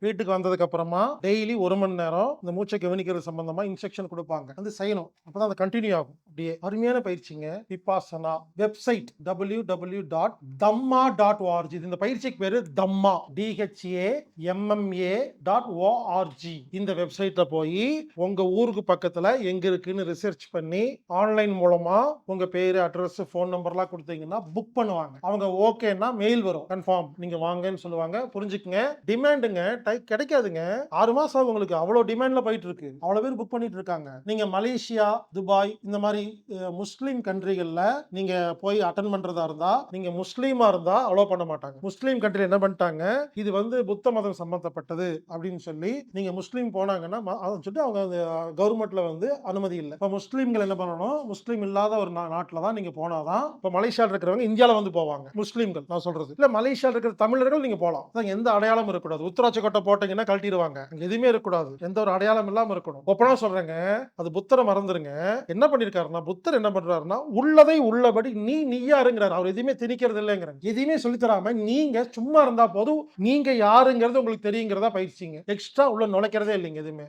வீட்டுக்கு வந்ததுக்கு அப்புறமா டெய்லி 1 மணி நேரம் இந்த மூச்சை கவனிக்கிறது சம்பந்தமா இன்ஸ்ட்ரக்ஷன் குடுப்பாங்க. அது செய்யணும். அப்பதான் அது கன்டின்யூ ஆகும். அப்படியே அருமையான பயிற்சிங்க. Vipassana website www.dhamma.org. இந்த பயிற்சிக்கு பேரு தம்மா. DHAMMA.org. இந்த வெப்சைட்ல போய் உங்க ஊருக்கு பக்கத்துல எங்க இருக்குன்னு ரிசர்ச் பண்ணி ஆன்லைன் மூலமா உங்க பேரு, அட்ரஸ், ஃபோன் நம்பர்லாம் குடுத்தீங்கன்னா புக் பண்ணுவாங்க. அவங்க ஓகேன்னா மெயில் வரும். கன்ஃபார்ம் நீங்க வாங்கன்னு சொல்லுவாங்க. புரிஞ்சுக்குங்க. டிமாண்டுங்க கிடைக்காதுங்க. 6 மாசம் ஆகும் உங்களுக்கு. அவ்வளோ டிமாண்ட்ல போயிட்டு இருக்கு. அவ்வளோ பேர் புக் பண்ணிட்டு இருக்காங்க. நீங்க மலேசியா, துபாய் இந்த மாதிரி முஸ்லீம் கண்ட்ரிகள்ல நீங்க போய் அட்டெண்ட் பண்றதா இருந்தா, நீங்க முஸ்லீமா இருந்தா அலோ பண்ண மாட்டாங்க. முஸ்லீம் கண்ட்ரில என்ன பண்ணிட்டாங்க, இது வந்து புத்த மதம் சம்பந்தப்பட்டது அப்படின்னு சொல்லி நீங்க முஸ்லீம் போனாங்கன்னா அத சொல்லிட்டு அவங்க கவர்மெண்ட்ல வந்து அனுமதி இல்ல. இப்ப முஸ்லீம்கள் என்ன பண்ணணும், முஸ்லீம் இல்லாத ஒரு நாட்டுல தான் நீங்க போனாதான். இப்ப மலேசியால இருக்கிறவங்க இந்தியால வந்து போவாங்க. முஸ்லீம்கள் நான் சொல்றது. இல்ல மலேசியால இருக்கிற தமிழர்கள் நீங்க போலாம். அதான் எந்த அடையாளமும் இருக்கக்கூடாது. உத்தராட்சி கொட்டை போட்டீங்கன்னா கழட்டிடுவாங்க. அங்க எதுவுமே இருக்கக்கூடாது. எந்த ஒரு அடையாளம் இல்லாம இருக்கணும். ஓப்பனா சொல்றேங்க. அது புத்தரை மறந்துருங்க. என்ன பண்ணிருக்காருன்னா, புத்தர் என்ன பண்றாருன்னா, உள்ளதை உள்ளபடி நீ நீயா இருங்கிறார். அவர் எதுவுமே திணிக்கிறது இல்லைங்கிறார். எதையுமே சொல்லித் தராம நீங்க சும்மா இருந்தா போதும். நீங்க யாருங்கிறது உங்களுக்கு தெரியுங்கிறதா பயிற்சிங்க. எக்ஸ்ட்ரா உள்ள நுழைக்கிறதே இல்லைங்க எதுவுமே.